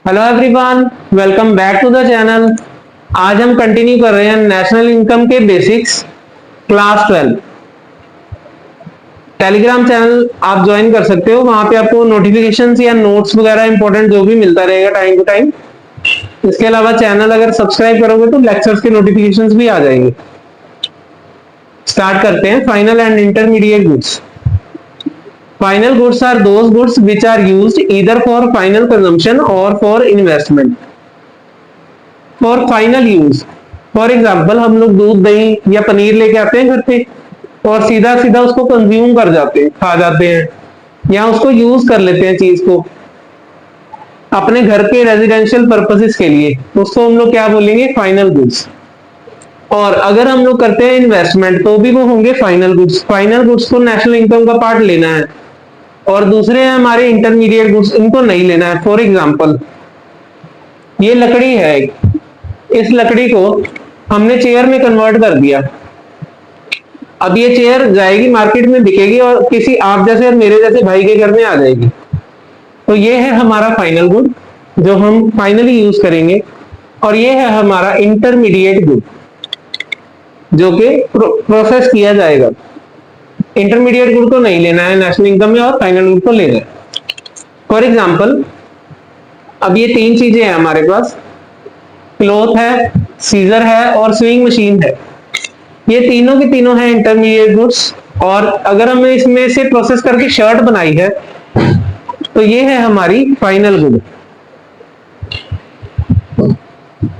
Hello everyone, welcome back to the channel. आज हम continue कर रहे हैं नेशनल इनकम के बेसिक्स क्लास 12। टेलीग्राम चैनल आप ज्वाइन कर सकते हो, वहां पे आपको नोटिफिकेशंस या नोट्स वगैरह इंपॉर्टेंट जो भी मिलता रहेगा टाइम टू टाइम। इसके अलावा चैनल अगर सब्सक्राइब करोगे तो लेक्चर्स के नोटिफिकेशंस भी आ जाएंगे। स्टार्ट करते हैं। Final and intermediate goods. Final goods are those goods which are used either for final consumption or for investment. For final use, for example, हम लोग दूध दही या पनीर लेके आते हैं घर पे और सीधा सीधा उसको कंज्यूम कर जाते हैं, खा जाते हैं या उसको यूज कर लेते हैं चीज को अपने घर के रेजिडेंशियल पर्पसेस के लिए। उसको हम लोग क्या बोलेंगे? Final goods. और अगर हम लोग करते हैं इन्वेस्टमेंट तो भी वो होंगे फाइनल गुड्स। फाइनल गुड्स को नेशनल इनकम का पार्ट लेना है और दूसरे हैं हमारे इंटरमीडिएट गुड्स, इनको नहीं लेना है। फॉर एग्जांपल, ये लकड़ी है, इस लकड़ी को हमने चेयर में कन्वर्ट कर दिया। अब ये चेयर जाएगी मार्केट में, बिकेगी और किसी आप जैसे और मेरे जैसे भाई के घर में आ जाएगी। तो ये है हमारा फाइनल गुड जो हम फाइनली यूज करेंगे, और ये है हमारा इंटरमीडिएट गुड जो कि प्रोसेस किया जाएगा। इंटरमीडिएट गुड को नहीं लेना है नेशनल इनकम में और फाइनल गुड को लेना है। फॉर एग्जाम्पल, अब ये तीन चीजें हैं हमारे पास, क्लॉथ है, सीजर है और स्विंग मशीन है। ये तीनों की तीनों है इंटरमीडिएट गुड्स। और अगर हमने इसमें से प्रोसेस करके शर्ट बनाई है तो ये है हमारी फाइनल गुड।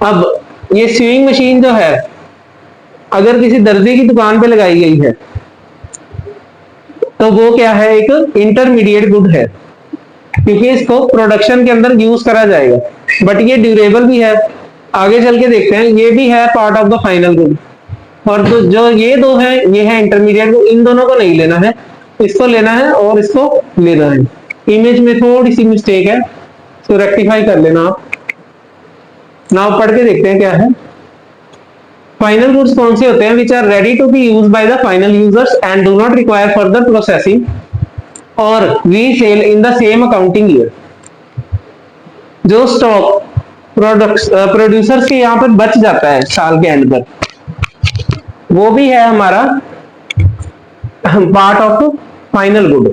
अब ये स्विंग मशीन जो है, अगर किसी दर्जी की दुकान पे लगाई गई है तो वो क्या है? एक इंटरमीडिएट गुड है, क्योंकि इसको प्रोडक्शन के अंदर यूज करा जाएगा। बट ये ड्यूरेबल भी है, आगे चल के देखते हैं। ये भी है part of the final good. और तो जो ये दो है, ये है इंटरमीडिएट गुड। इन दोनों को नहीं लेना है, इसको लेना है और इसको लेना है। इमेज में थोड़ी सी मिस्टेक है, तो रेक्टिफाई कर लेना आप। नाउ पढ़ के देखते हैं क्या है। फाइनल गुड्स कौन से होते हैं? Which are ready to be use by the final users and do not require further processing और resale in the same accounting year. जो स्टॉक प्रोड्यूसर्स के यहाँ पर बच जाता है साल के एंड पर, वो भी है हमारा पार्ट ऑफ फाइनल गुड।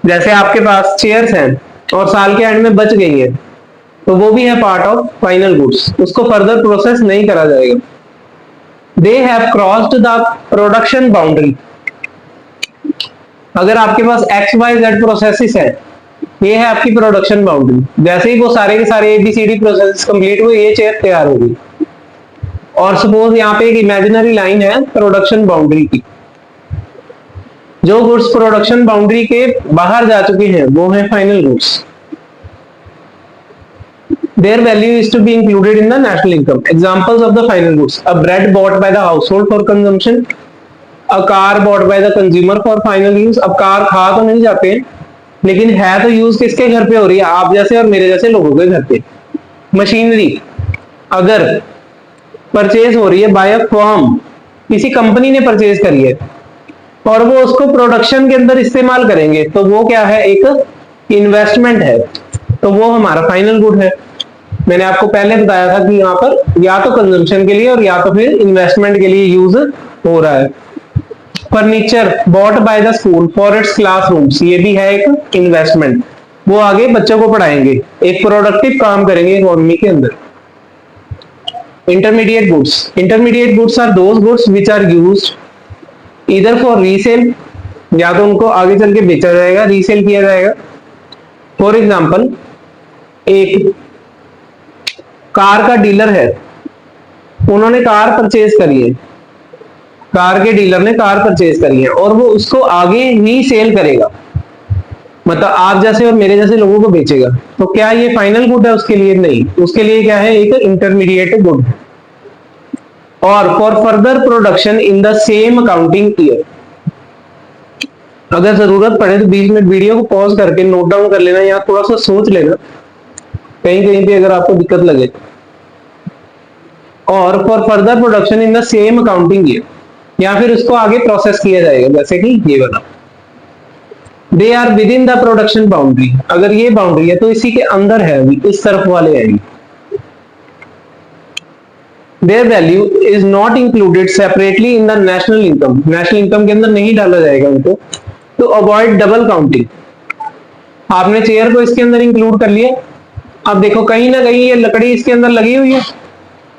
जैसे आपके पास चेयर्स हैं और साल के एंड में बच गई है, तो वो भी है पार्ट ऑफ फाइनल गुड्स। उसको फर्दर प्रोसेस नहीं करा जाएगा। दे have crossed the production boundary. अगर आपके पास XYZ प्रोसेसेस है, ये है आपकी प्रोडक्शन बाउंड्री। जैसे ही वो सारे के सारे ABCD प्रोसेस कंप्लीट हुए, ये चेयर तैयार होगी। और सपोज यहाँ पे एक इमेजिनरी लाइन है प्रोडक्शन बाउंड्री की। जो गुड्स प्रोडक्शन बाउंड्री के बाहर जा चुके हैं वो है final goods. Their value is to be included in the national income. Examples of the final goods: a bread bought by the household for consumption, a car bought by the consumer for final use. अब car खा तो नहीं जाते हैं, लेकिन है तो use किसके घर पे हो रही है? आप जैसे और मेरे जैसे लोगों के घर पे। मशीनरी अगर परचेज हो रही है बाय अ फर्म, किसी कंपनी ने परचेज करी है और वो उसको प्रोडक्शन के अंदर इस्तेमाल करेंगे, तो वो क्या है? एक इन्वेस्टमेंट है, तो वो हमारा फाइनल गुड है। मैंने आपको पहले बताया था कि यहाँ पर या तो कंजम्पशन के लिए और या तो फिर इन्वेस्टमेंट के लिए यूज हो रहा है। Furniture bought by the school for its classrooms, ये भी है एक इन्वेस्टमेंट। वो आगे बच्चों को पढ़ाएंगे, एक प्रोडक्टिव काम करेंगे इकोनॉमी के अंदर। Intermediate goods are those goods which are used either for resale, या तो उनको आगे चल के बेचा जाएगा, रीसेल किया जाएगा। फॉर एग्जाम्पल, एक कार का डीलर है, उन्होंने कार परचेज करी है, कार के डीलर ने कार परचेज करी है और वो उसको आगे ही सेल करेगा, मतलब आप जैसे और मेरे जैसे लोगों को बेचेगा। तो क्या ये फाइनल गुड है उसके लिए? नहीं, उसके लिए क्या है? एक इंटरमीडिएट गुड। और for further production in the same accounting year. अगर जरूरत पड़े तो 20 मिनट वीडियो को पॉज करके नोट डाउन कर लेना या थोड़ा सा सोच लेना, कहीं कहीं पे अगर आपको दिक्कत लगे। और for further production in the same accounting year, या फिर उसको आगे प्रोसेस किया जाएगा, जैसे कि ये वाला। They are within the production boundary, अगर ये बाउंड्री है तो इसी के अंदर है, अभी इस तरफ वाले है। Their value is not included separately in the national income, national income के अंदर नहीं डाला जाएगा उनको। तो अवॉइड डबल काउंटिंग, आपने चेयर को इसके अंदर इंक्लूड कर लिया। अब देखो कहीं ना कहीं ये लकड़ी इसके अंदर लगी हुई है।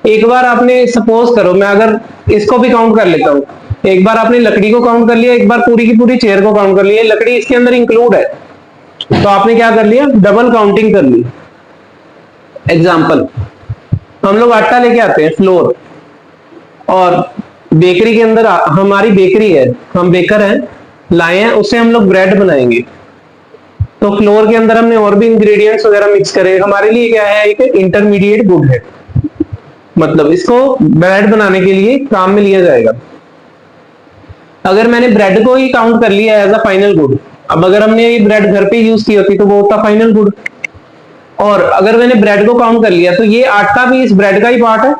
एक बार आपने सपोज करो, मैं अगर इसको भी काउंट कर लेता हूँ, एक बार आपने लकड़ी को काउंट कर लिया, एक बार पूरी की पूरी चेयर को काउंट कर लिया, लकड़ी इसके अंदर इंक्लूड है, तो आपने क्या कर लिया, डबल काउंटिंग कर ली। एग्जाम्पल, हम लोग आटा लेके आते हैं फ्लोर, और बेकरी के अंदर हमारी बेकरी है, हम बेकर हैं, लाए हैं, उससे हम लोग ब्रेड बनाएंगे। तो फ्लोर के अंदर हमने और भी इंग्रेडिएंट्स वगैरह मिक्स करे, हमारे लिए क्या है, एक इंटरमीडिएट गुड है, मतलब इसको ब्रेड बनाने के लिए काम में लिया जाएगा। अगर मैंने ब्रेड को ही काउंट कर लिया एज अ फाइनल गुड, अब अगर हमने ये ब्रेड घर पे यूज की होती तो वो होता फाइनल गुड। और अगर मैंने ब्रेड को काउंट कर लिया तो ये आटा भी इस ब्रेड का ही पार्ट है।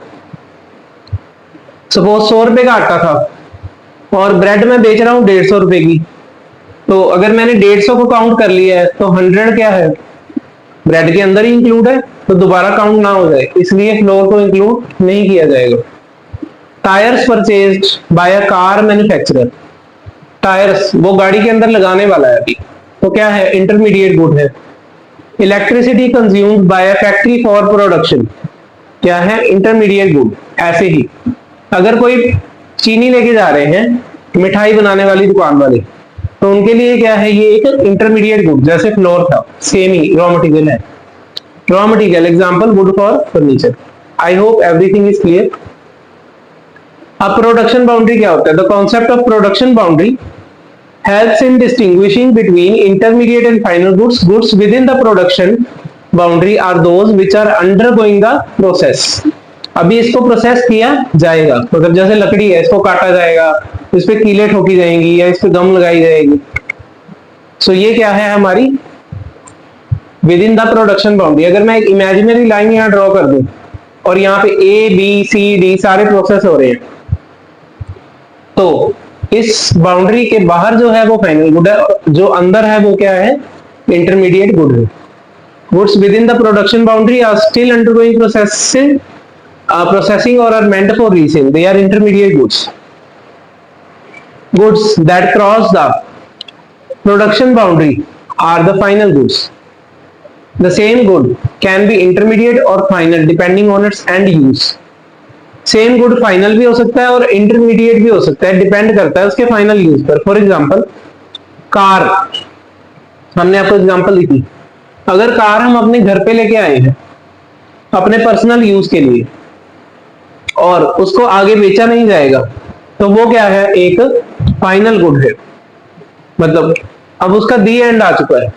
सपोज 100 रुपए का आटा था और ब्रेड में बेच रहा हूं 150 रुपए की, तो अगर मैंने 150 को काउंट कर लिया है तो 100 क्या है, ब्रेड के अंदर ही इंक्लूड है, तो दोबारा काउंट ना हो जाए, इसलिए फ्लोर को इंक्लूड नहीं किया जाएगा। Tyres purchased by a car manufacturer, tyres वो गाड़ी के अंदर लगाने वाला है अभी, तो क्या है, इंटरमीडिएट गुड है। Electricity consumed by a factory for production, क्या है, इंटरमीडिएट गुड। ऐसे ही अगर कोई चीनी लेके जा रहे हैं मिठाई बनाने वाली दुकान वाले, तो उनके लिए क्या है, ये एक इंटरमीडिएट गुड, जैसे फ्लोर था, सेम ही रॉ मटेरियल है। Raw material example would for furniture. I hope everything is clear. अब प्रोडक्शन बाउंड्री क्या होता है? The concept of production boundary helps in distinguishing between intermediate and final goods. Goods within the production boundary are those which are undergoing the process. अभी इसको process किया जाएगा, मतलब जैसे लकड़ी है, इसको काटा जाएगा, इस पे कीलें ठोकी जाएंगी या इस पे गम लगाई जाएगी। सो ये क्या है हमारी with in the production boundary. अगर मैं एक इमेजिनरी लाइन यहाँ ड्रॉ कर दूं और यहाँ पे ए बी सी डी सारे प्रोसेस हो रहे हैं, तो इस बाउंड्री के बाहर जो है वो फाइनल गुड है, और जो अंदर है वो क्या है, इंटरमीडिएट गुड है। Goods within the production boundary are still undergoing processing or are meant for resale, they are intermediate goods. Goods that cross the production boundary are the final goods. The same good can be intermediate or final depending on its end use. Same good final भी हो सकता है और intermediate भी हो सकता है, depend करता है उसके फाइनल यूज पर। फॉर एग्जांपल कार, हमने आपको एग्जांपल दी थी, अगर कार हम अपने घर पे लेके आए हैं अपने पर्सनल यूज के लिए और उसको आगे बेचा नहीं जाएगा, तो वो क्या है, एक फाइनल गुड है, मतलब अब उसका दी एंड आ चुका है,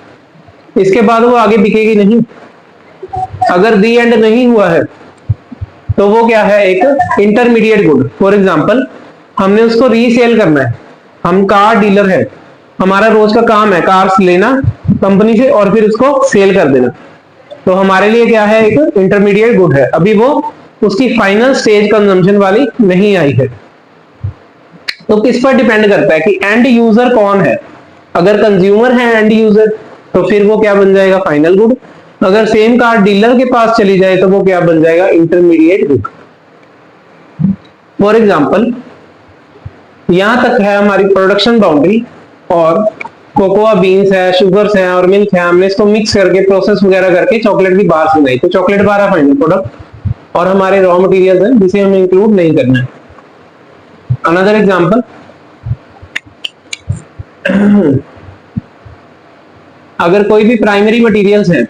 इसके बाद वो आगे बिकेगी नहीं। अगर दी एंड नहीं हुआ है तो वो क्या है, एक इंटरमीडिएट गुड। फॉर एग्जांपल हमने उसको रीसेल करना है, हम कार डीलर है, हमारा रोज का काम है कार्स लेना कंपनी से और फिर उसको सेल कर देना, तो हमारे लिए क्या है, एक इंटरमीडिएट गुड है, अभी वो उसकी फाइनल स्टेज कंजम्पशन वाली नहीं आई है। तो किस पर डिपेंड करता है कि एंड यूजर कौन है। अगर कंज्यूमर है एंड यूजर तो फिर वो क्या बन जाएगा, फाइनल गुड। अगर सेम कार डीलर के पास चली जाए तो वो क्या बन जाएगा, इंटरमीडिएट गुड। फॉर एग्जांपल यहां तक है हमारी प्रोडक्शन बाउंड्री, और कोकोआ बीन्स है, शुगर्स है और मिल्क है, हमने इसको मिक्स करके प्रोसेस वगैरह करके चॉकलेट की बार बनाई, तो चॉकलेट बार है फाइनल प्रोडक्ट, और हमारे रॉ मटेरियल्स हैं जिसे हमें इंक्लूड नहीं करना है। अनदर एग्जांपल, अगर कोई भी प्राइमरी मटेरियल्स हैं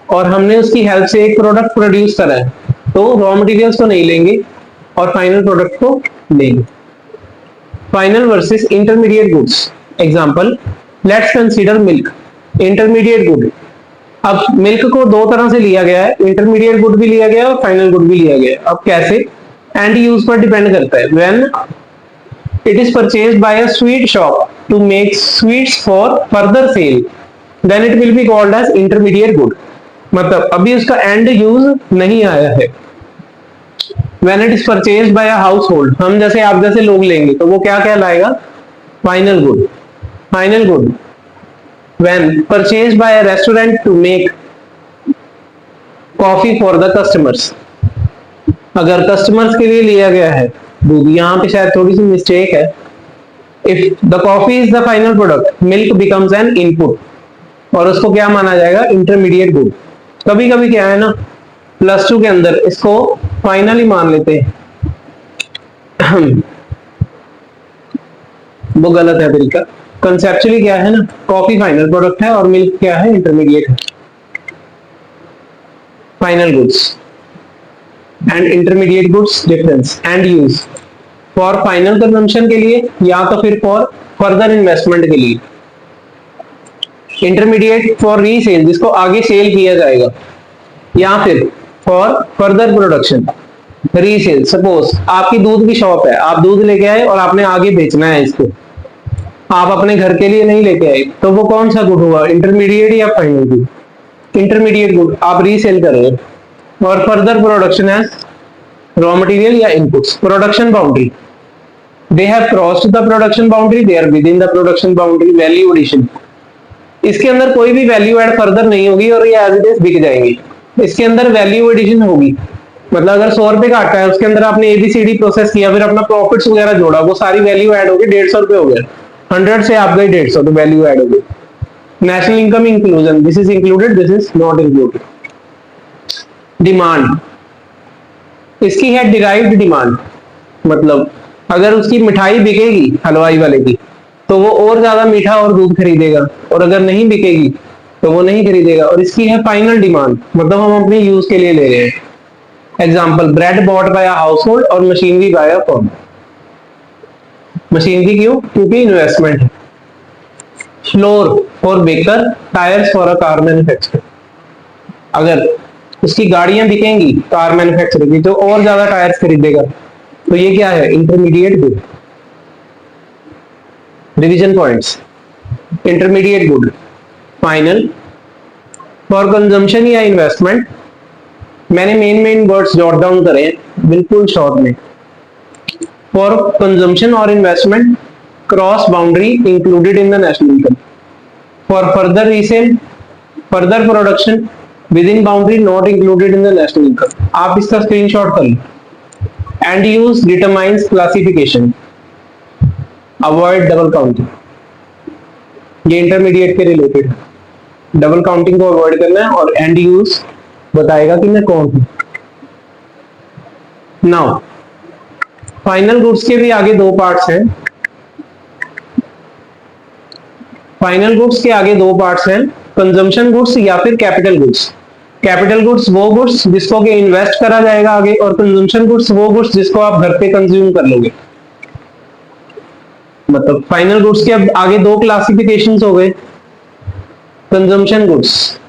और हमने उसकी हेल्प से एक प्रोडक्ट प्रोड्यूस करा है, तो रॉ मटेरियल्स को नहीं लेंगे और फाइनल प्रोडक्ट को लेंगे। Final versus intermediate goods example, let's consider milk, intermediate good. अब मिल्क को दो तरह से लिया गया है, इंटरमीडिएट गुड भी लिया गया है और फाइनल गुड भी लिया गया है। अब कैसे, एंड यूज पर डिपेंड करता है। When it is purchased by a sweet shop to make sweets for further sale, then it will be called as intermediate good, मतलब अभी उसका एंड यूज नहीं आया है। When it is purchased by a household, हम जैसे आप जैसे लोग लेंगे तो वो क्या कहलाएगा, final good. Final good when purchased by a restaurant to make coffee for the customers. अगर कस्टमर्स के लिए लिया गया है दूध, यहाँ पे शायद थोड़ी सी मिस्टेक है. If the coffee is the final product, milk becomes N input और उसको क्या माना जाएगा? Intermediate good. कभी कभी क्या है ना, +2 के अंदर इसको फाइनली मान लेते हैं. वो गलत है तरीका. कंसेप्चुअली क्या है ना, कॉफी फाइनल प्रोडक्ट है और मिल्क क्या है? इंटरमीडिएट है. Final goods and intermediate goods difference and use. For final consumption के लिए या तो फिर फॉर फर्दर इन्वेस्टमेंट के लिए. इंटरमीडिएट फॉर रीसेल, जिसको आगे सेल किया जाएगा, या फिर for further production resale. Suppose आपकी दूध की शॉप है, आप दूध लेके आए और आपने आगे बेचना है इसको, आप अपने घर के लिए नहीं लेके आए, तो वो कौन सा गुड हुआ? इंटरमीडिएट या फाइनल गुड? Intermediate good. आप रीसेल कर रहे हो. और फर्दर प्रोडक्शन है रॉ मटेरियल या inputs. Production boundary, they have crossed the production boundary, they are within the production boundary. Value addition, इसके अंदर कोई भी वैल्यू ऐड फर्दर नहीं होगी और ये एज इट इज बिक जाएंगे. इसके अंदर वैल्यू एडिशन होगी, मतलब अगर 100 रुपए का आटा है, उसके अंदर आपने एबीसीडी प्रोसेस किया, फिर अपना प्रॉफिट्स वगैरह जोड़ा, वो सारी वैल्यू ऐड होगी, 150 रुपए हो गया. 100 से आप गए 150, तो वैल्यू ऐड होगी. National income inclusion, this is included, this is not included. Demand, इसकी है डिराइव्ड डिमांड, मतलब अगर उसकी मिठाई बिकेगी हलवाई वाले की, तो वो और ज्यादा मीठा और दूध खरीदेगा, और अगर नहीं बिकेगी तो वो नहीं खरीदेगा. और इसकी है फाइनल डिमांड, मतलब हम अपने यूज के लिए ले रहे हैं. Example, bread bought by a household और machinery by a firm. Machinery क्यों? क्योंकि इन्वेस्टमेंट है. Flour for baker, tyres for a car manufacturer. अगर उसकी गाड़ियां बिकेंगी कार मैन्युफैक्चरर की, तो और ज्यादा टायर्स खरीदेगा. तो ये क्या है? Intermediate good. Revision points, intermediate good, final, for consumption या इन्वेस्टमेंट. मैंने मेन वर्ड्स जॉट डाउन करे बिल्कुल शॉर्ट में. फॉर कंजम्पशन और investment, cross boundary included in the national income. For further resale, further production within boundary not included in the national income. आप इसका screenshot कर लो. And use determines classification, avoid double counting. ये intermediate के related है. Double counting को avoid करना है और एंड यूज बताएगा कि मैं कौन हूं. नाउ फाइनल गुड्स के भी आगे दो पार्ट्स हैं. फाइनल गुड्स के आगे दो पार्ट्स हैं, कंजम्पशन गुड्स या फिर कैपिटल गुड्स. कैपिटल गुड्स वो गुड्स जिसको कि इन्वेस्ट करा जाएगा आगे, और कंजम्पशन गुड्स वो गुड्स जिसको आप घर पे कंज्यूम कर लोगे. मतलब फाइनल गुड्स के अब आगे दो क्लासिफिकेशंस हो गए. Consumption goods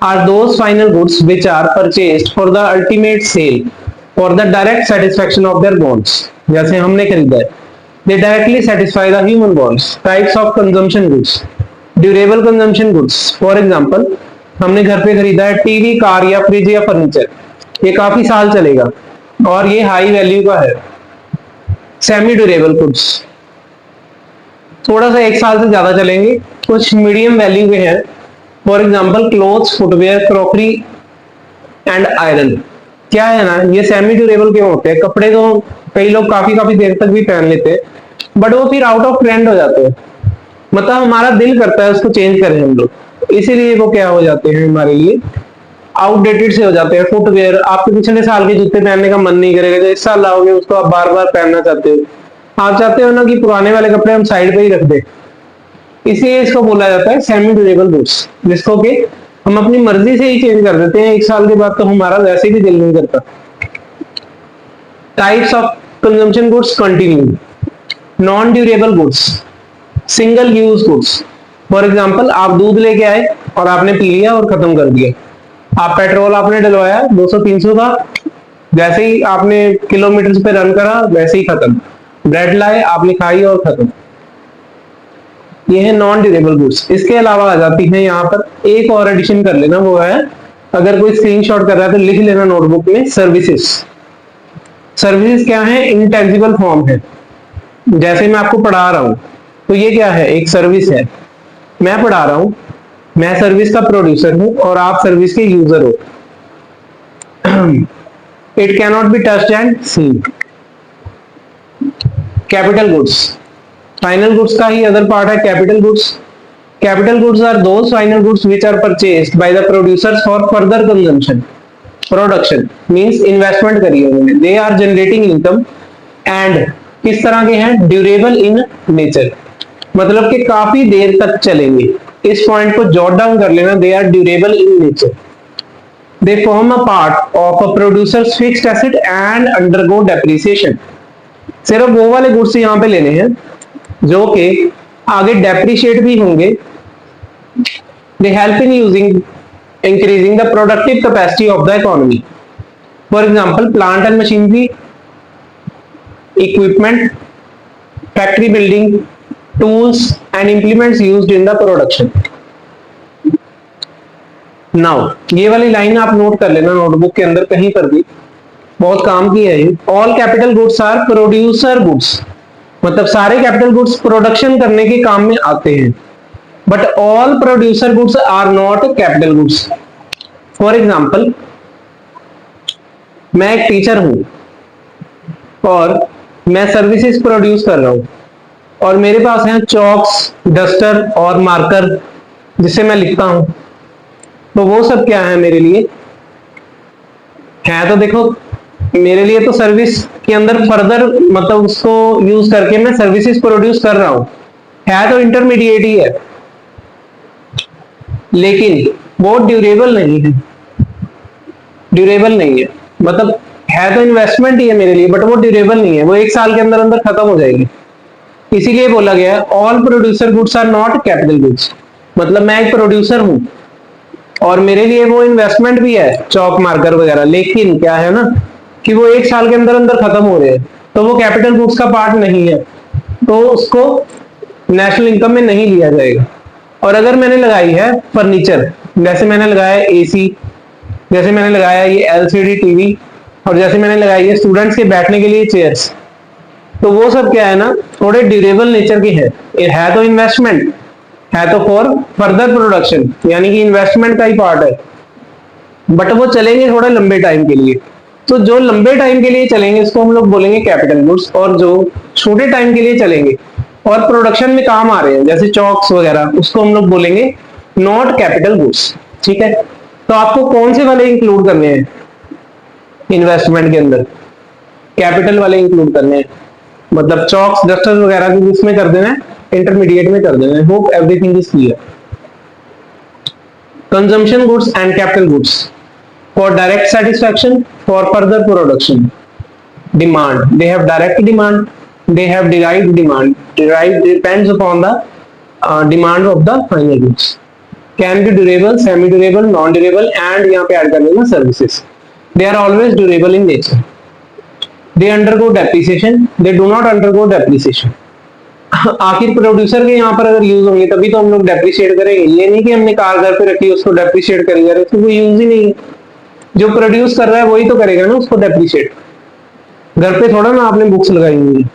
are those final goods which are purchased for the ultimate sale for the direct satisfaction of their wants. जैसे हमने खरीदा है, they directly satisfy the human wants. Types of consumption goods, durable consumption goods. For example, हमने घर पे खरीदा है TV, car या फ्रिज या फर्नीचर, ये काफी साल चलेगा और ये हाई वैल्यू का है. सेमी ड्यूरेबल गुड्स थोड़ा सा 1 साल से ज्यादा चलेंगे, कुछ मीडियम वैल्यू के हैं. For example, clothes, footwear, crockery and iron. क्या है ना, ये सेमी ड्यूरेबल के होते हैं. कपड़े तो कई लोग काफी देर तक भी पहन लेते हैं, बट वो फिर आउट ऑफ ट्रेंड हो जाते हैं. मतलब हमारा दिल करता है उसको चेंज करें हम लोग, इसीलिए वो क्या हो जाते हैं, हमारे लिए आउटडेटेड से हो जाते हैं. फुटवेयर, आपके पिछले साल के जूते पहनने का मन नहीं करेगा, जो इस साल लाओगे उसको आप बार बार पहनना चाहते हो. आप चाहते हो ना कि पुराने वाले कपड़े हम साइड पे ही रख दे, इसलिए इसको बोला जाता है सेमी ड्यूरेबल गुड्स, जिसको कि हम अपनी मर्जी से ही चेंज कर देते हैं 1 साल के बाद, तो हमारा वैसे भी दिल नहीं करता. Types of consumption goods continue. Non durable goods, single use goods. For example, आप दूध लेके आए और आपने पी लिया और खत्म कर दिया. आप पेट्रोल आपने डलवाया 200-300 का, जैसे ही आपने किलोमीटर पे रन करा वैसे ही खत्म. ब्रेड लाए, आपने खाई और खत्म. ये है नॉन ड्यूरेबल गुड्स. इसके अलावा आ जाती है यहाँ पर एक और एडिशन कर लेना, वो है, अगर कोई स्क्रीनशॉट कर रहा है तो लिख लेना नोटबुक में, सर्विसेज. सर्विसेज क्या है? इंटेंजिबल फॉर्म है. जैसे मैं आपको पढ़ा रहा हूं, तो ये क्या है? एक सर्विस है. मैं पढ़ा रहा हूं, मैं सर्विस का प्रोड्यूसर हूं और आप सर्विस के यूजर हो। It can not be touched and seen. Capital goods, final goods का ही अदर पार्ट है capital goods. Capital goods are those final goods which are purchased by the producers for further consumption. Production means investment करी है उन्होंने, they are generating income and किस तरह के हैं, ड्यूरेबल इन नेचर, मतलब कि काफी देर तक चलेंगे। इस पॉइंट को जॉट डाउन कर लेना, they are durable in nature. They form a part of a producer's fixed asset and undergo depreciation. सिर्फ वो वाले गुड्स यहां पे लेने हैं जो कि आगे डेप्रिशिएट भी होंगे। They help in using increasing the productive capacity of the economy. For example, plant and machinery, equipment, factory building, tools and implements used in the production. Now, ये वाली लाइन आप नोट कर लेना नोटबुक के अंदर कहीं पर भी, बहुत काम की है ये। All capital goods are producer goods, मतलब सारे कैपिटल गुड्स प्रोडक्शन करने के काम में आते हैं। But all producer goods are not capital goods. For example, मैं एक टीचर हूं और मैं सर्विसेज प्रोड्यूस कर रहा हूं और मेरे पास हैं चॉक्स, डस्टर और मार्कर जिससे मैं लिखता हूं, तो वो सब क्या है मेरे लिए है, तो देखो मेरे लिए तो सर्विस के अंदर फर्दर मतलब उसको यूज करके मैं सर्विसेज प्रोड्यूस कर रहा हूं, है तो इंटरमीडिएट ही है, लेकिन वो ड्यूरेबल नहीं है। ड्यूरेबल नहीं है मतलब है तो इन्वेस्टमेंट ही है मेरे लिए, बट वो ड्यूरेबल नहीं है, वो एक साल के अंदर अंदर खत्म हो जाएगी। इसीलिए बोला गया है all producer goods are not capital goods. मतलब मैं एक प्रोड्यूसर हूं और मेरे लिए वो इन्वेस्टमेंट भी है चौक मार्कर वगैरह, लेकिन क्या है ना कि वो एक साल के अंदर अंदर खत्म हो रहे हैं, तो वो कैपिटल गुड्स का पार्ट नहीं है, तो उसको नेशनल इनकम में नहीं लिया जाएगा। और अगर मैंने लगाई है फर्नीचर, जैसे मैंने लगाया एसी, जैसे मैंने लगाया ये एलसीडी टीवी, और जैसे मैंने लगाई है स्टूडेंट्स के बैठने के लिए चेयर्स, तो वो सब क्या है ना थोड़े ड्यूरेबल नेचर के है तो इन्वेस्टमेंट, है तो फॉर फर्दर प्रोडक्शन, यानी कि इन्वेस्टमेंट का ही पार्ट है, बट वो चलेंगे थोड़ा लंबे टाइम के लिए। तो जो लंबे टाइम के लिए चलेंगे उसको हम लोग बोलेंगे कैपिटल गुड्स, और जो छोटे टाइम के लिए चलेंगे और प्रोडक्शन में काम आ रहे हैं जैसे चॉक्स वगैरह, उसको हम लोग बोलेंगे नॉट कैपिटल गुड्स। ठीक है, तो आपको कौन से वाले इंक्लूड करने हैं इन्वेस्टमेंट के अंदर, कैपिटल वाले इंक्लूड करने हैं, मतलब चॉक्स डस्टर्स वगैरह भी इसमें कर देना है, इंटरमीडिएट में कर देना है। Hope everything is clear. Consumption goods and capital goods for direct satisfaction, for further production. Demand, they have direct demand, they have derived demand, derived depends upon the demand of the final goods, can be durable, semi durable, non durable and यहाँ पे add कर देना services, they are always durable in nature, they undergo depreciation, they do not undergo depreciation। आखिर producer के यहाँ पर अगर use होंगे तभी तो हम लोग डेप्रिशिएट करेंगे, ये नहीं कि हमने कार घर पे रखी उसको डेप्रिशिएट करेंगे, उसको कोई यूज ही नहीं है, जो प्रोड्यूस कर रहा है वही तो करेगा ना उसको डेप्रिशिएट, घर पे थोड़ा ना आपने बुक्स लगाई हुई।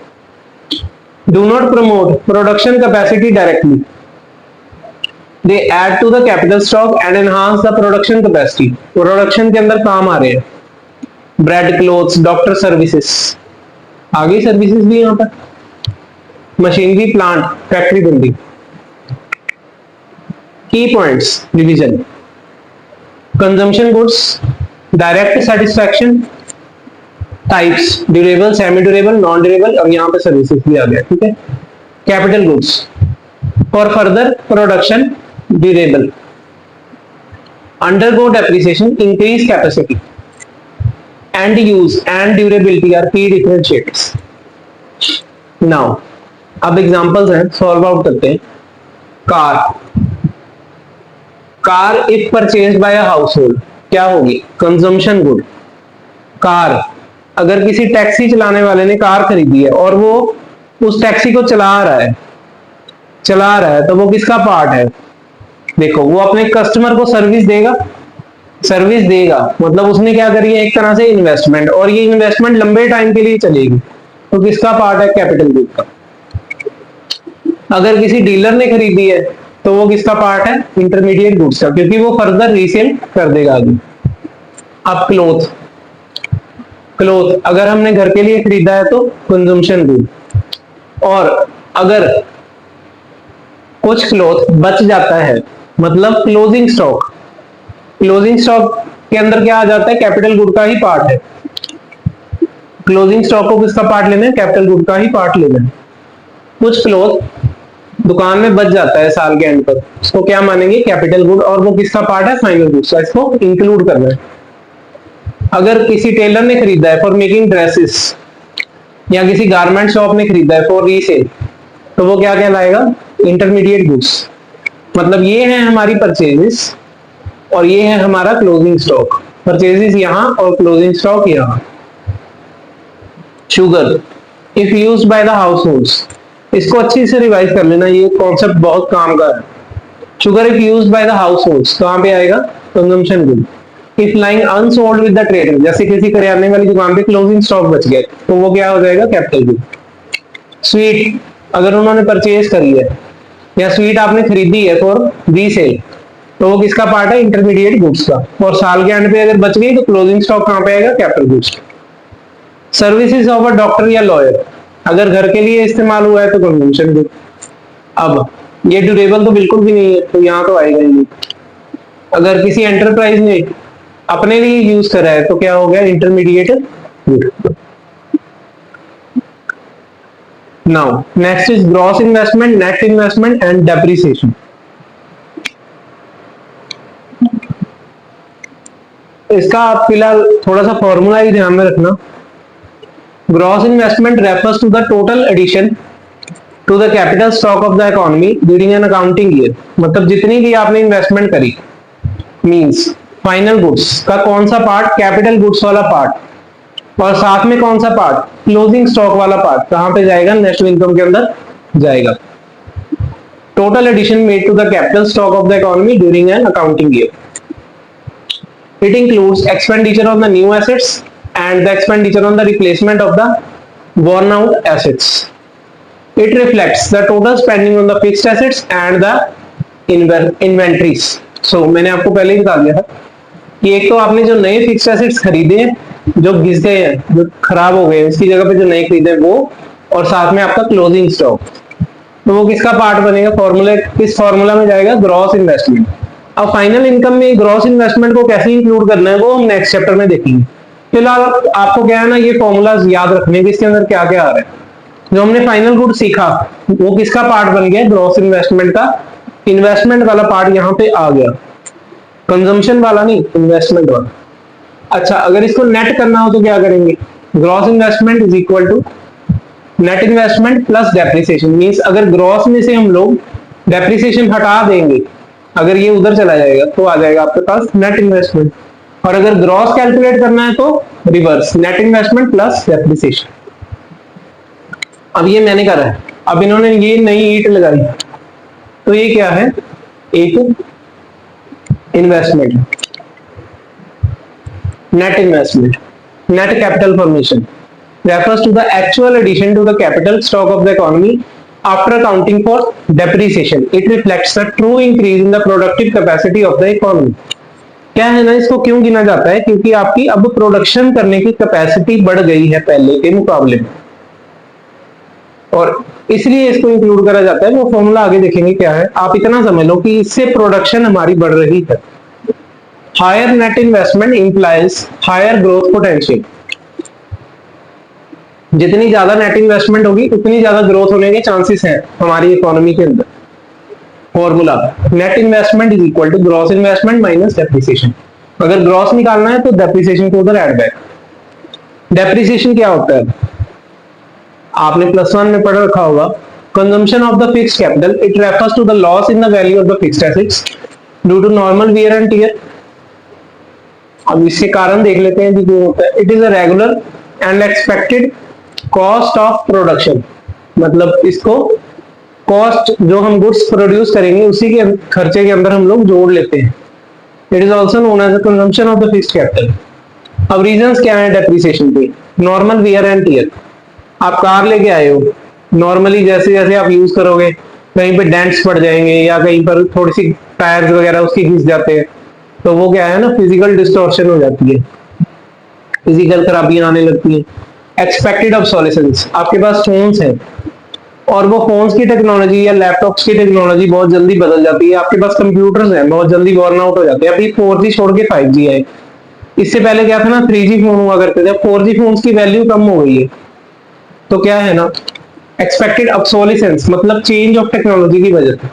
Do not promote production capacity directly. They add to the capital stock and enhance the production capacity. Production के अंदर काम आ रहे हैं, bread, clothes, doctor services, आगे सर्विसेज भी यहाँ पर, machinery, plant, factory building. Key points revision, consumption goods, direct satisfaction, types durable, semi durable, non durable, और यहाँ पे सर्विसेज भी आ गया। ठीक है, capital goods for further production durable, undergo depreciation, increase capacity, and use and durability are key differentiators. Now अब examples हैं, सॉल्व आउट करते हैं। Car if purchased by a household क्या होगी, कंजम्पशन गुड। कार, अगर किसी taxi चलाने वाले ने कार खरीदी है और वो उस टैक्सी को चला रहा है तो वो किसका पार्ट है, देखो वो अपने कस्टमर को सर्विस देगा, मतलब उसने क्या करी है एक तरह से इन्वेस्टमेंट, और ये इन्वेस्टमेंट लंबे टाइम के लिए चलेगी, तो किसका पार्ट है, कैपिटल गुड का। अगर किसी डीलर ने खरीदी है तो वो किसका पार्ट है? इंटरमीडिएट गुड्स का, क्योंकि वो फर्दर रीसेल कर देगा आगे। अब क्लोथ, क्लोथ अगर हमने घर के लिए खरीदा है तो कंजम्पशन गुड, और अगर कुछ क्लोथ बच जाता है मतलब क्लोजिंग स्टॉक, क्लोजिंग स्टॉक के अंदर क्या आ जाता है? कैपिटल गुड का ही पार्ट है। क्लोजिंग स्टॉक को किसका पार्ट लेना है? कैपिटल गुड का ही पार्ट लेना है। कुछ क्लोथ दुकान में बच जाता है साल के एंड पर, उसको क्या मानेंगे? कैपिटल गुड, और वो किसका पार्ट है? फाइनल गुड्स का, इसको इंक्लूड करना है। अगर किसी टेलर ने खरीदा है फॉर मेकिंग ड्रेसेस, या किसी गारमेंट शॉप ने खरीदा है फॉर रीसेल, तो वो क्या कहलाएगा? Intermediate goods. मतलब ये है हमारी परचेजेस और ये है हमारा क्लोजिंग स्टॉक। परचेजेस यहाँ और क्लोजिंग स्टॉक यहाँ। Sugar if used by the house holds, इसको अच्छी से रिवाइज कर लेना, ये कॉन्सेप्ट बहुत काम का है। Sugar if used by the house holds कहाँ पे आएगा? Consumption good. If lying unsold with the trader, जैसे किसी करियाने वाली दुकान पे क्लोजिंग स्टॉक बच गए तो वो क्या हो जाएगा? Capital good. स्वीट अगर उन्होंने परचेज करी है या स्वीट आपने खरीदी है फॉर रीसेल, तो वो किसका पार्ट है? इंटरमीडिएट गुड्स का, और साल के एंड पे अगर बच गई तो क्लोजिंग स्टॉक कहाँ पे आएगा? Capital goods. Services of a doctor या लॉयर, अगर घर के लिए इस्तेमाल हुआ है तो कंजम्पशन गुड। अब ये ड्यूरेबल तो बिल्कुल भी नहीं है, तो यहाँ तो आएगा ही नहीं। अगर किसी एंटरप्राइज ने अपने लिए यूज करा है तो क्या हो गया? Intermediate good. Now next is gross investment, net investment and depreciation. इसका आप फिलहाल थोड़ा सा फॉर्मूला ही ध्यान में रखना। Gross investment refers to the total addition to the capital stock of the economy during an accounting year, मतलब जितनी भी आपने इन्वेस्टमेंट करी, मींस फाइनल गुड्स का कौन सा पार्ट? कैपिटल गुड्स वाला पार्ट, और साथ में कौन सा पार्ट? क्लोजिंग स्टॉक वाला पार्ट। कहां पे जाएगा? नेशनल इनकम के अंदर जाएगा। Total addition made to the capital stock of the economy during an accounting year. It includes expenditure on the new assets and the expenditure on the replacement of the worn out assets. It reflects the total spending on the fixed assets and the inventories. So मैंने आपको पहले ही बता दिया था कि एक तो आपने जो नए फिक्स्ड एसेट्स खरीदे हैं, जो घिस गए हैं, जो खराब हो गए, उसकी जगह पे जो नए खरीदे वो, और साथ में आपका क्लोजिंग स्टॉक, तो वो किसका पार्ट बनेगा? फॉर्मूला, किस फॉर्मूला में जाएगा? Gross investment. अब फाइनल इनकम में ग्रॉस इन्वेस्टमेंट को कैसे इंक्लूड करना है वो हम नेक्स्ट चैप्टर में देखेंगे। फिलहाल आपको क्या है ना, ये फॉर्मूलाज याद रखने के, इसके अंदर क्या क्या आ रहा है। जो हमने फाइनल गुड सीखा वो किसका पार्ट बन गया? ग्रॉस इन्वेस्टमेंट का। इन्वेस्टमेंट वाला पार्ट यहाँ पे आ गया, कंजम्पशन वाला नहीं, इन्वेस्टमेंट वाला। अच्छा, अगर इसको नेट करना हो तो क्या करेंगे? Gross investment is equal to net investment plus depreciation. Means अगर ग्रॉस में से हम लोग डेप्रिसिएशन हटा देंगे, अगर ये उधर चला जाएगा तो आ जाएगा आपके पास नेट इन्वेस्टमेंट, और अगर ग्रॉस कैलकुलेट करना है तो reverse, net investment plus depreciation. अब ये मैंने करा है, अब इन्होंने ये नई ईंट लगाई, तो ये क्या है? एक investment, net investment, net capital formation refers to the actual addition to the capital stock of the economy after accounting for depreciation. It reflects the true increase in the productive capacity of the economy. क्या है ना, इसको क्यों गिना जाता है? क्योंकि आपकी अब प्रोडक्शन करने की कैपेसिटी बढ़ गई है पहले के मुकाबले में, और इसलिए इसको इंक्लूड करा जाता है। वो फॉर्मूला आगे देखेंगे क्या है। आप इतना समझ लो कि इससे प्रोडक्शन हमारी बढ़ रही है। Higher net investment implies higher growth potential. जितनी ज्यादा नेट इन्वेस्टमेंट होगी उतनी ज्यादा ग्रोथ होने के चांसेस हैं हमारी इकोनॉमी के अंदर। Formula, net investment is equal to gross investment minus depreciation. अगर ग्रॉस निकालना है तो डेप्रिसिएशन को उधर ऐड बैक। डेप्रिसिएशन क्या होता है? आपने +1 में पढ़ रखा होगा, consumption of the fixed capital, it refers to the loss in the value of the fixed assets due to normal wear and tear. अब इसके कारण देख लेते हैं कि क्यों होता है। It is a regular and expected cost of production, मतलब इसको कॉस्ट जो हम गुड्स प्रोड्यूस करेंगे उसी के खर्चे के अंदर हम लोग जोड़ लेते हैं। It is also known as the consumption of the fixed capital. अब रीजंस क्या है डेप्रिसिएशन के? Normal wear and tear. आप कार लेके आए हो, नॉर्मली जैसे जैसे आप यूज करोगे कहीं पे डेंट्स पड़ जाएंगे या कहीं पर थोड़ी सी टायर्स वगैरह उसकी घिस जाते हैं, तो वो क्या है ना, फिजिकल डिस्टॉर्शन हो जाती है, फिजिकल खराबियां आने लगती हैं। एक्सपेक्टेड ऑब्सोलेसेंस, आपके पास फोन्स हैं और वो फोन्स की टेक्नोलॉजी या लैपटॉप्स की टेक्नोलॉजी बहुत जल्दी बदल जाती है, आपके पास कंप्यूटर्स हैं बहुत जल्दी वर्न आउट हो जाते हैं। अभी 4G छोड़ के 5G है, इससे पहले क्या था ना, 3G फोन हुआ करते थे, 4G फोन्स की वैल्यू कम हो गई है। तो क्या है ना, एक्सपेक्टेड ऑब्सोलिसेंस मतलब चेंज ऑफ टेक्नोलॉजी की वजह से।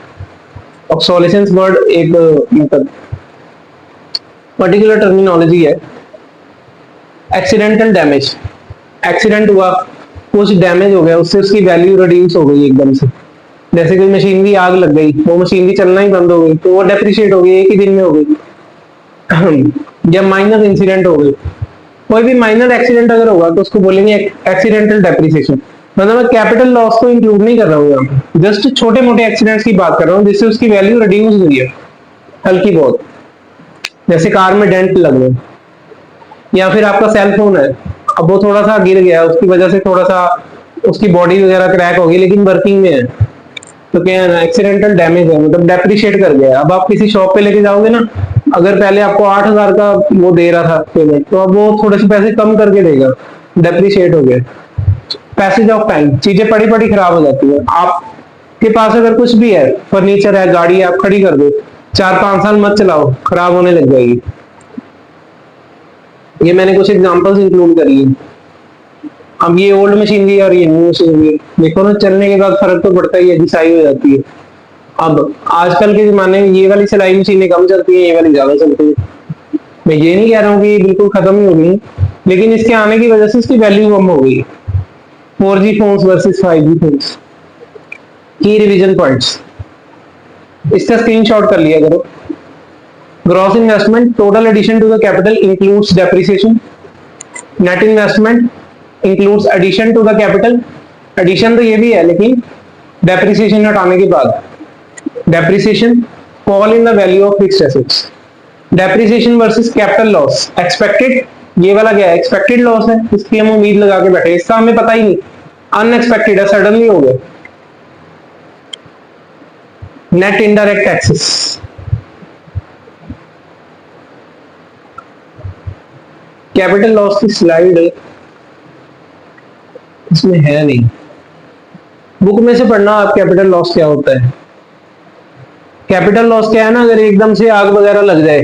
ऑब्सोलिसेंस वर्ड एक मतलब पर्टिकुलर टर्मिनोलॉजी है। एक्सीडेंटल डैमेज, एक्सीडेंट हुआ, कुछ डैमेज हो गया, उससे उसकी वैल्यू रिड्यूस हो गई एकदम से। जैसे कोई मशीन की आग लग गई, वो मशीन की चलना ही बंद हो गई, तो वो डेप्रिशिएट हो गई, एक ही दिन में हो गई। या माइनर इंसिडेंट हो गई, कोई भी माइनर एक्सीडेंट अगर होगा तो उसको बोलेंगे एक्सीडेंटल डेप्रिसिएशन। मतलब मैं कैपिटल लॉस को इंक्लूड नहीं कर रहा हूँ यहाँ पे, जस्ट छोटे मोटे एक्सीडेंट्स की बात कर रहा हूँ जिससे उसकी वैल्यू रिड्यूस हुई है हल्की बहुत। जैसे कार में डेंट लग गए, या फिर आपका सेल फोन है, अब वो थोड़ा सा गिर गया, उसकी वजह से थोड़ा सा उसकी बॉडी वगैरह क्रैक होगी लेकिन वर्किंग में है, तो क्या है ना, एक्सीडेंटल डैमेज है, मतलब डेप्रिशिएट कर गया। अब आप किसी शॉप पे लेके जाओगे ना, अगर पहले आपको 8,000 का वो दे रहा था पेमेंट, तो अब वो थोड़े से पैसे कम करके देगा, डेप्रिशिएट हो गया। पैसेज ऑफ टाइम, चीजें पड़ी पड़ी खराब हो जाती है। आपके पास अगर कुछ भी है, फर्नीचर है, गाड़ी है, आप खड़ी कर दो, 4-5 साल मत चलाओ, खराब होने लग जाएगी। ये मैंने कुछ एग्जांपल्स इंक्लूड करी है। अब ये ओल्ड मशीनरी और ये न्यू मशीनरी, देखो ना, चलने के बाद फर्क तो पड़ता ही है, घिसाई हो जाती है। अब आजकल के जमाने में ये वाली सिलाई मशीनें कम चलती हैं, ये वाली ज्यादा चलती है। मैं ये नहीं कह रहा हूँ कि ये बिल्कुल खत्म ही हो गई, लेकिन इसके आने की वजह से इसकी वैल्यू कम हो गई। 4G phones versus 5G phones, की रिवीजन पॉइंट्स, इसका स्क्रीनशॉट कर लिया करो। Gross investment, total addition to the capital includes depreciation. Net investment includes addition to the capital, addition तो ये भी है लेकिन डेप्रिसिएशन हटाने के बाद। Depreciation, fall in the value of fixed assets. Depreciation versus capital loss, expected, ये वाला क्या है, एक्सपेक्टेड लॉस है, इसकी हम उम्मीद लगा के बैठे, इसका हमें पता ही नहीं, अनएक्सपेक्टेड है, सडनली हो गया। Net indirect taxes, capital loss की स्लाइड इसमें है नहीं, बुक में से पढ़ना आप कैपिटल लॉस क्या होता है। कैपिटल लॉस क्या है ना, अगर एकदम से आग वगैरह लग जाए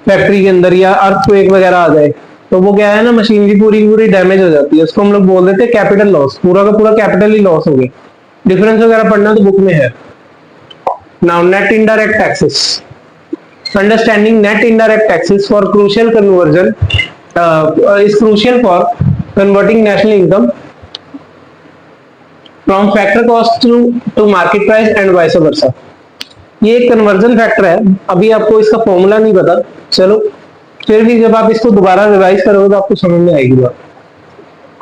फैक्ट्री के अंदर या अर्थक्वेक वगैरह आ जाए, तो वो क्या है ना, मशीनरी पूरी पूरी डैमेज हो जाती है, उसको हम लोग बोल देते हैं कैपिटल लॉस, पूरा का पूरा कैपिटल ही लॉस हो गया। डिफरेंस वगैरह पढ़ना तो बुक में है। Now net indirect taxes, understanding net indirect taxes for crucial conversion is crucial for converting national income from factor cost to market price and vice versa। ये एक कन्वर्जन फैक्टर है, अभी आपको इसका फॉर्मूला नहीं पता, चलो फिर भी जब आप इसको दोबारा रिवाइज करोगे तो आपको समझ में आएगी बात।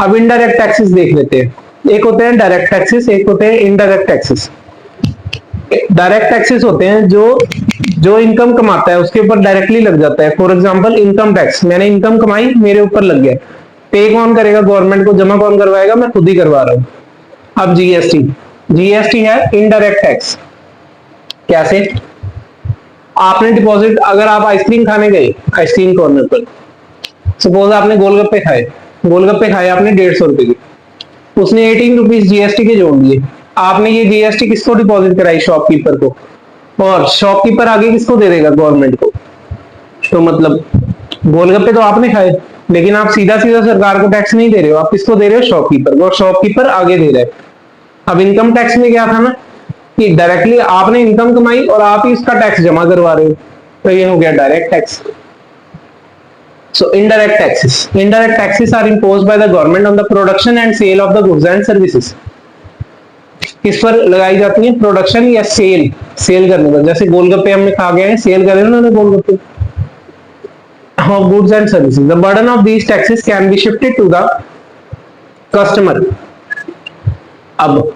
अब इनडायरेक्ट टैक्सेस देख लेते हैं, एक होते हैं डायरेक्ट टैक्सेस, एक होते हैं इनडायरेक्ट टैक्सेस। डायरेक्ट टैक्सेस होते हैं जो जो इनकम कमाता है उसके ऊपर डायरेक्टली लग जाता है। फॉर एग्जांपल इनकम टैक्स, मैंने इनकम कमाई, मेरे ऊपर लग गया, पे कौन करेगा, गवर्नमेंट को जमा कौन करवाएगा, मैं खुद ही करवा रहा हूँ। अब जीएसटी, जीएसटी है इनडायरेक्ट टैक्स। कैसे, आपने डिपॉजिट, अगर आप आइसक्रीम खाने गए आइसक्रीम कॉर्नर पर, सपोज आपने गोलगप्पे खाए, गोलगप्पे खाए आपने 150 रुपए के, उसने 18 रुपीज जीएसटी के जोड़ दिए, आपने ये जीएसटी किसको डिपॉजिट कराई, शॉपकीपर को, और शॉपकीपर आगे किसको दे देगा, गवर्नमेंट को। तो मतलब गोलगप्पे तो आपने खाए, लेकिन आप सीधा सीधा सरकार को टैक्स नहीं दे रहे हो, आप किसको दे रहे हो, शॉपकीपर को, और शॉपकीपर आगे दे रहा है। अब इनकम टैक्स में क्या था ना, कि डायरेक्टली आपने इनकम कमाई और आप ही इसका टैक्स जमा करवा रहे हो, तो ये हो गया direct tax. So indirect taxes. Indirect taxes are imposed by the government on the production and sale of the goods and services. किस पर लगाई जाती है, प्रोडक्शन या सेल, सेल करने पर। जैसे गोलगप्पे हमने खा गए हैं, सेल करे उन्होंने गोलगप्पे, of goods and services. The burden of these taxes can be shifted to the customer. अब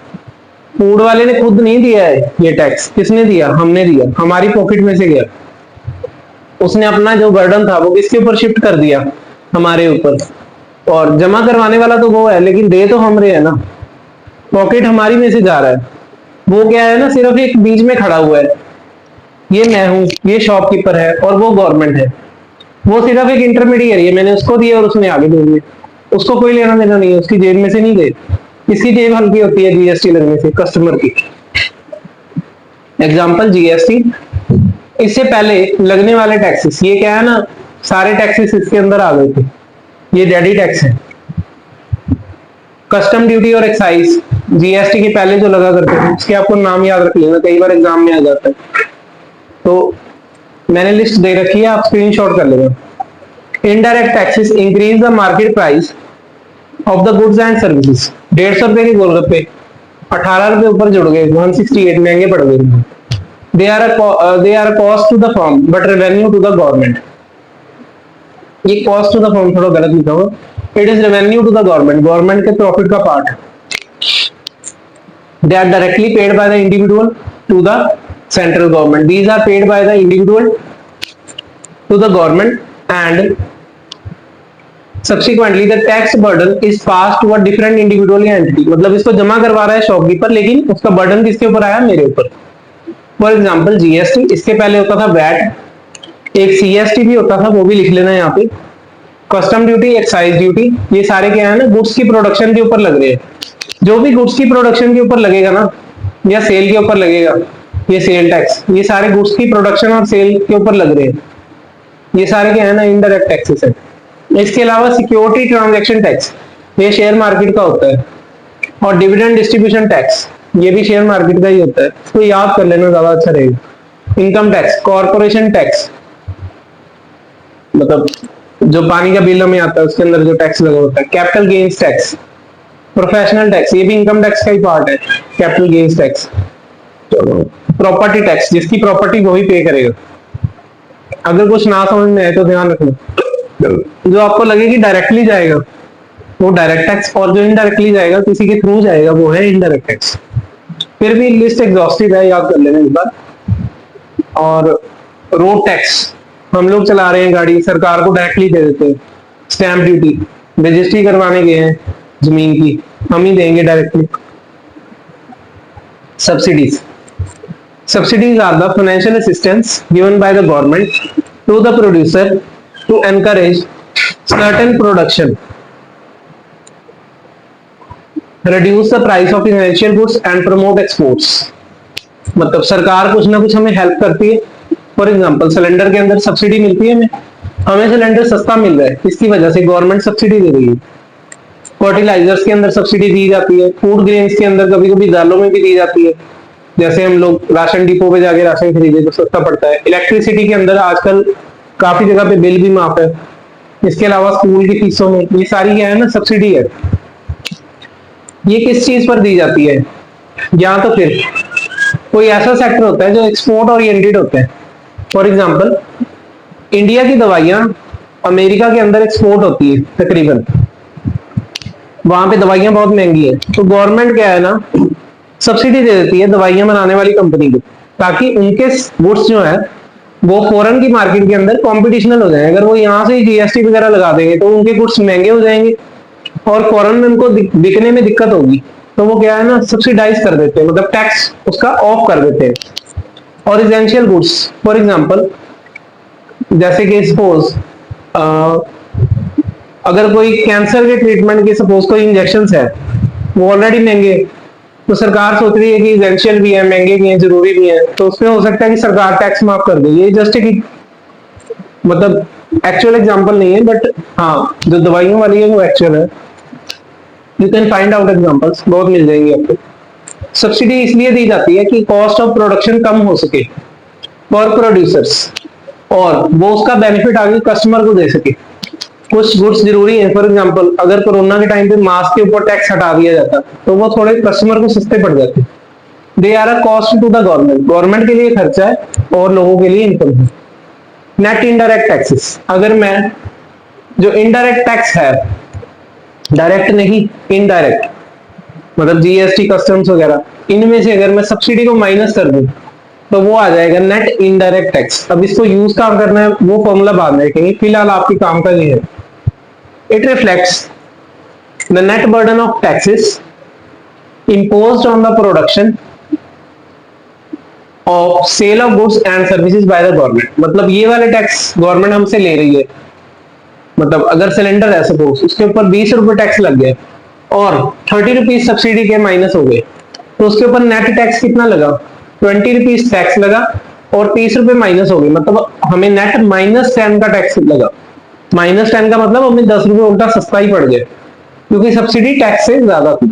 फूड वाले ने खुद नहीं दिया है ये टैक्स, किसने दिया, हमने दिया, हमारी पॉकेट में से गया, उसने अपना जो बर्डन था वो किसके ऊपर शिफ्ट कर दिया, हमारे ऊपर। और जमा करवाने वाला तो वो है, लेकिन दे तो हम रहे हैं ना, पॉकेट हमारी में से जा रहा है, वो क्या है ना, सिर्फ एक बीच में खड़ा हुआ है, ये मैं हूं, ये शॉपकीपर है और वो गवर्नमेंट है। वो सिर्फ एक इंटरमीडिएट है, मैंने उसको दिया और उसने आगे दे दिए, उसको कोई लेना देना नहीं है, उसकी जेब में से नहीं गए। इसकी जेब हल्की होती है जीएसटी लगने से कस्टमर की। एग्जाम्पल जीएसटी, इससे पहले लगने वाले टैक्सेस, ये क्या है ना, सारे टैक्सेस इसके अंदर आ गए थे, ये डैडी टैक्स है। कस्टम ड्यूटी और एक्साइज जीएसटी के पहले जो लगा करते थे, उसके आपको नाम याद रख लेना, कई बार एग्जाम में आ जाता है। तो मैंने लिस्ट दे रखी है, आप स्क्रीनशॉट कर लेना। Indirect taxes increase the market price of the goods and services. 150 रुपए के गोलगप्पे 18 रुपए ऊपर जुड़ गए, 168 महंगे पड़ गए। They are cost to the firm but revenue to the government. ये कॉस्ट टू द फर्म थोड़ा गलत लिखा हुआ, it is revenue to the government, government के प्रॉफिट का पार्ट है। They are directly paid by the individual to the central government. These are paid by the individual to the government and subsequently the tax burden is passed to a different individual entity. मतलब इसको जमा करवा रहा है shopkeeper, लेकिन उसका burden किसके ऊपर आया, मेरे ऊपर। फॉर एग्जाम्पल जीएसटी, इसके पहले होता था वैट, एक सीएसटी भी होता था, वो भी लिख लेना यहाँ पे। कस्टम ड्यूटी, एक्साइज ड्यूटी, ये सारे क्या है ना, गुड्स की प्रोडक्शन के ऊपर लग रहे हैं। जो भी गुड्स की प्रोडक्शन के ऊपर लगेगा ना, या सेल के ऊपर लगेगा, ये सेल टैक्स, ये सारे गुड्स की प्रोडक्शन और सेल के ऊपर लग रहे हैं, ये सारे क्या है ना, इनडायरेक्ट टैक्सेस है। इसके अलावा सिक्योरिटी ट्रांजैक्शन टैक्स, ये शेयर मार्केट का होता है, और डिविडेंड डिस्ट्रीब्यूशन टैक्स, ये भी शेयर मार्केट का ही होता है, इसको याद कर लेना ज्यादा अच्छा रहेगा। इनकम टैक्स, कॉर्पोरेशन टैक्स, मतलब जो पानी का बिल हमें आता है उसके अंदर जो टैक्स लगा होता है। Capital gains tax, professional tax, ये भी इनकम टैक्स का ही पार्ट है, capital gains tax. Property tax, जिसकी प्रॉपर्टी वही पे करेगा। अगर कुछ ना समझ में आए तो ध्यान रखना, जो आपको लगे कि डायरेक्टली जाएगा वो डायरेक्ट टैक्स, और जो इनडायरेक्टली जाएगा किसी के थ्रू जाएगा वो है इनडायरेक्ट टैक्स। फिर भी लिस्ट एग्जॉस्टिव है, याद कर लेना एक बार। और रोड टैक्स, हम लोग चला रहे हैं गाड़ी, सरकार को डायरेक्टली दे देते हैं। स्टैंप ड्यूटी, रजिस्ट्री करवाने गए हैं जमीन की, हम ही देंगे directly. Subsidies, subsidies are the financial assistance given by the government to the producer to encourage certain production, reduce the price of essential goods and promote exports। मतलब सरकार कुछ ना कुछ हमें हेल्प करती है। फॉर एग्जांपल सिलेंडर के अंदर सब्सिडी मिलती है, हमें सिलेंडर सस्ता मिल रहा है, इसकी वजह से गवर्नमेंट सब्सिडी दे रही है। फर्टिलाइजर्स के अंदर सब्सिडी दी जाती है, फूड ग्रेन्स के अंदर कभी कभी दालों में भी दी जाती है, जैसे हम लोग राशन डिपो पे जाके राशन खरीदे तो सस्ता पड़ता है। इलेक्ट्रिसिटी के अंदर आजकल काफी जगह पे बिल भी माफ है। इसके अलावा स्कूल की फीसों में, ये सारी क्या है ना, सब्सिडी है। ये किस चीज पर दी जाती है, या तो फिर कोई ऐसा सेक्टर होता है जो एक्सपोर्ट ओरिएंटेड होता है। फॉर एग्जाम्पल इंडिया की दवाइयां अमेरिका के अंदर एक्सपोर्ट होती है तकरीबन, वहां पे दवाइयां बहुत महंगी है, तो गवर्नमेंट क्या है ना, सब्सिडी दे देती है दवाइयां बनाने वाली कंपनी को, ताकि उनके गुड्स जो है वो फॉरेन की मार्केट के अंदर कॉम्पिटिशनल हो जाए। अगर वो यहाँ से जीएसटी वगैरह लगा देंगे तो उनके गुड्स महंगे हो जाएंगे और फॉरेन में उनको बिकने में दिक्कत होगी, तो वो क्या है ना, सब्सिडाइज कर देते हैं, मतलब टैक्स उसका ऑफ कर देते हैं। और एसेंशियल गुड्स, फॉर एग्जाम्पल जैसे कि सपोज अगर कोई कैंसर के ट्रीटमेंट के सपोज कोई इंजेक्शन है, वो ऑलरेडी महंगे, तो सरकार सोच रही है कि एसेंशियल भी है, महंगे भी हैं, जरूरी भी है, तो उसमें हो सकता है कि सरकार टैक्स माफ कर दे। ये जस्ट एक मतलब एक्चुअल एग्जांपल नहीं है, बट हाँ जो दवाइयों वाली है वो एक्चुअल है। You can find out examples, बहुत मिल जाएंगे आपको। सब्सिडी इसलिए दी जाती है कि कॉस्ट ऑफ प्रोडक्शन कम हो सके फॉर प्रोड्यूसर्स, और वो उसका बेनिफिट आगे कस्टमर को दे सके। कुछ गुड्स जरूरी है, फॉर एग्जांपल अगर कोरोना के टाइम पे मास्क के ऊपर टैक्स हटा दिया जाता तो वो थोड़े कस्टमर को सस्ते पड़ जाते। They are a cost to the government, government के लिए खर्चा है और लोगों के लिए इनकम है। नेट इनडायरेक्ट टैक्सेस, अगर मैं जो इनडायरेक्ट टैक्स है, डायरेक्ट नहीं इनडायरेक्ट, मतलब जीएसटी कस्टम्स वगैरह, इनमें से अगर मैं सब्सिडी को माइनस कर दूं तो वो आ जाएगा नेट इनडायरेक्ट टैक्स। अब इसको यूज काम करना है वो फॉर्मूला बाद में देखेंगे, फिलहाल आपके काम का ये है। It reflects the net burden of taxes imposed on the production of sale of goods and services by the government. मतलब ये वाले टैक्स गवर्नमेंट हमसे ले रही है, मतलब अगर सिलेंडर है सपोज, उसके ऊपर 20 रुपए टैक्स लग गया और 30 रुपीज सब्सिडी के माइनस हो गए, तो उसके ऊपर नेट टैक्स कितना लगा, 20 रुपीज टैक्स लगा और 30 रुपए माइनस हो गए, मतलब हमें नेट -10 का टैक्स लगा। -10 का मतलब हमें 10 रुपए उल्टा सस्ता ही पड़ गया, क्योंकि सब्सिडी टैक्स से ज्यादा थी,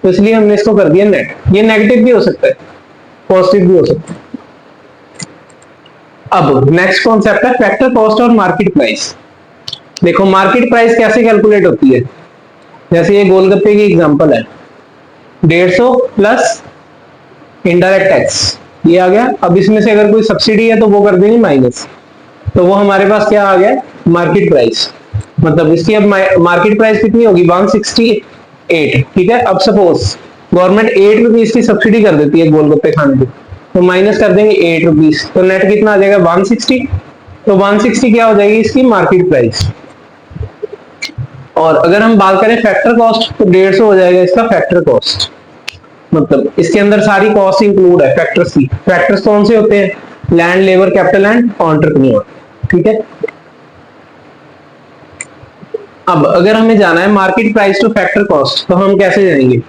तो इसलिए हमने इसको कर दिया नेट। ये नेगेटिव भी हो सकता है, पॉजिटिव भी हो सकता है। अब नेक्स्ट कॉन्सेप्ट है फैक्टर कॉस्ट और मार्केट प्राइस। देखो मार्केट प्राइस कैसे कैलकुलेट होती है, जैसे ये गोलगप्पे की एग्जांपल है, 150 प्लस इनडायरेक्ट टैक्स, ये आ गया। अब इसमें से अगर कोई सब्सिडी है तो वो कर देंगे माइनस, तो वो हमारे पास क्या आ गया, मार्केट प्राइस। मतलब इसकी अब मार्केट प्राइस कितनी होगी, 168। ठीक है, अब सपोज गवर्नमेंट 8 रुपीज की सब्सिडी कर देती है गोलगप्पे खाने की, तो माइनस कर देंगे 8 रुपीज, तो नेट कितना आ जाएगा 160। तो 160 क्या हो जाएगी इसकी मार्केट प्राइस। और अगर हम बात करें फैक्टर कॉस्ट, तो 150 हो जाएगा इसका फैक्टर कॉस्ट। मतलब इसके अंदर सारी कॉस्ट इंक्लूड है फैक्टर्स की। फैक्टर्स कौन से होते हैं, land, labour, capital and entrepreneur. ठीक है, अब अगर हमें जाना है market price two factor cost, तो हम कैसे जाएंगे,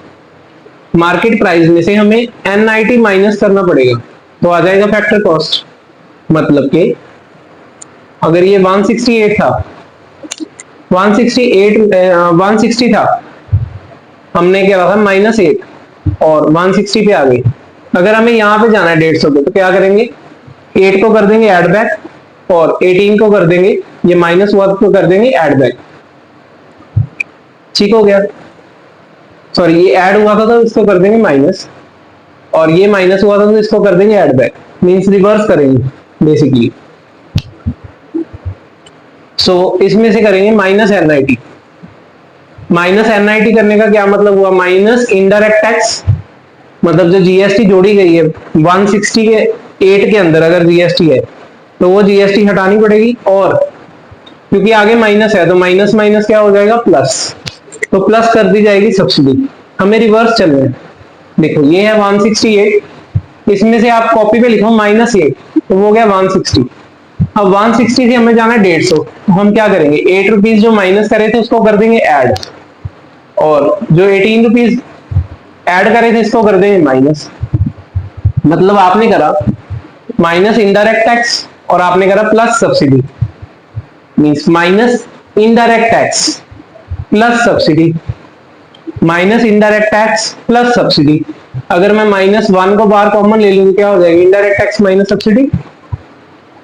मार्केट प्राइस में से हमें NIT माइनस करना पड़ेगा, तो आ जाएगा फैक्टर कॉस्ट। मतलब कि अगर ये 168 था, 160 था, हमने क्या था -8 और 160 पे आ गई। अगर हमें यहाँ पे जाना है 150 पे, तो क्या करेंगे, 8 को कर देंगे ऐड बैक और 18 को कर देंगे, ये माइनस हुआ तो कर देंगे ऐड बैक। ठीक हो गया, सॉरी ये ऐड हुआ था तो इसको कर देंगे माइनस, और ये माइनस हुआ था तो इसको कर देंगे ऐड बैक, मींस रिवर्स करेंगे बेसिकली। सो इसमें से करेंगे -NIT। -NIT करने का क्या मतलब हुआ, माइनस इनडायरेक्ट टैक्स, मतलब जो GST जोड़ी गई है 168 के अंदर, अगर GST है तो वो GST हटानी पड़ेगी, और क्योंकि आगे माइनस है तो माइनस माइनस क्या हो जाएगा प्लस, तो प्लस कर दी जाएगी सब्सिडी। हमें रिवर्स चल रहे हैं, देखो ये है 168, इसमें से आप कॉपी पे लिखो -8, तो वो गया 160। अब 160 से हमें जाना है 150, तो हम क्या करेंगे, 8 रुपीज जो माइनस करे थे उसको कर देंगे ऐड, और जो 18 रुपीज ऐड करे थे इसको कर देंगे माइनस। मतलब आपने करा माइनस इनडायरेक्ट टैक्स और आपने करा plus subsidy, means minus indirect tax plus subsidy, minus indirect tax plus subsidy. अगर मैं -1 को बाहर कॉमन ले लूं क्या हो जाएगा, इनडायरेक्ट टैक्स माइनस सब्सिडी,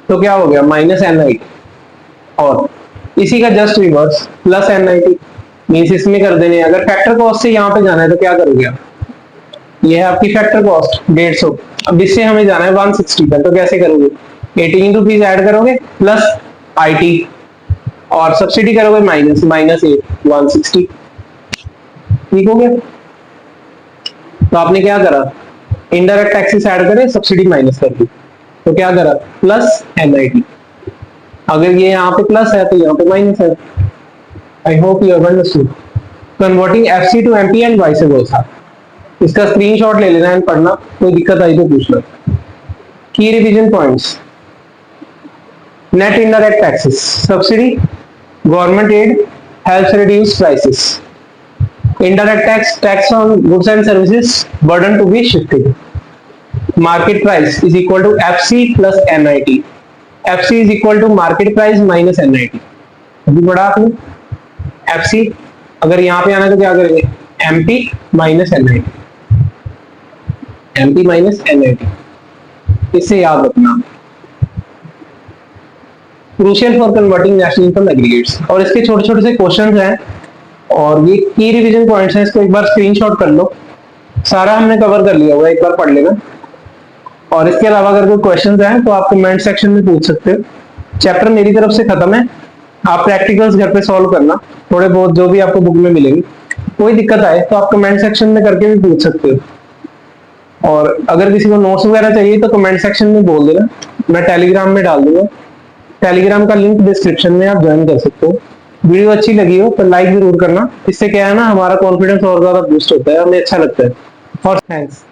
तो क्या हो गया -NIT। और इसी का जस्ट रिवर्स +NIT, मींस इसमें कर देने। अगर फैक्टर कॉस्ट से यहाँ पे जाना है तो क्या करोगे आप, ये है आपकी फैक्टर कॉस्ट 150, अब इससे हमें जाना है 160 पर, तो कैसे करोगे, 18 रुपीज ऐड करोगे प्लस IT और सब्सिडी करोगे माइनस -8, 160। ठीक हो गया, तो आपने क्या करा, इनडायरेक्ट टैक्सेस ऐड करे, सब्सिडी माइनस कर दी, तो क्या करा +NIT। अगर ये यहाँ पे प्लस है तो यहाँ पे माइनस है। I hope you have understood. Converting FC to MP and vice versa. इसका स्क्रीनशॉट ले लेना एंड पढ़ना, कोई दिक्कत आई तो पूछना। Key revision points, net indirect taxes, subsidy, government aid helps reduce prices, indirect tax on goods and services, burden to be shifted. Market price is equal to FC plus NIT, FC is equal to market price minus NIT। अभी पढ़ा आपने FC, अगर यहाँ पे आना तो क्या करेंगे, MP minus NIT, MP minus NIT, इससे याद रखना। Crucial for converting national income aggregates, और इसके छोटे छोटे से क्वेश्चंस हैं और ये की रिवीजन पॉइंट्स हैं, इसको एक बार स्क्रीनशॉट कर लो। सारा हमने कवर कर लिया हुआ है, एक बार पढ़ लेना। और इसके अलावा अगर कोई क्वेश्चंस हैं तो आप कमेंट सेक्शन में पूछ सकते हो। चैप्टर मेरी तरफ से खत्म है, आप प्रैक्टिकल्स घर पे सॉल्व करना, थोड़े बहुत जो भी आपको बुक में मिलेंगे। कोई दिक्कत आए तो आप कमेंट सेक्शन में करके भी पूछ सकते हो। और अगर किसी को नोट्स वगैरह चाहिए तो कमेंट सेक्शन में बोल देना, मैं टेलीग्राम में डाल दूंगा। टेलीग्राम का लिंक डिस्क्रिप्शन में आप ज्वाइन कर सकते हो। वीडियो अच्छी लगी हो तो लाइक जरूर करना, इससे क्या है ना, हमारा कॉन्फिडेंस और ज्यादा बूस्ट होता है, हमें अच्छा लगता है। और थैंक्स।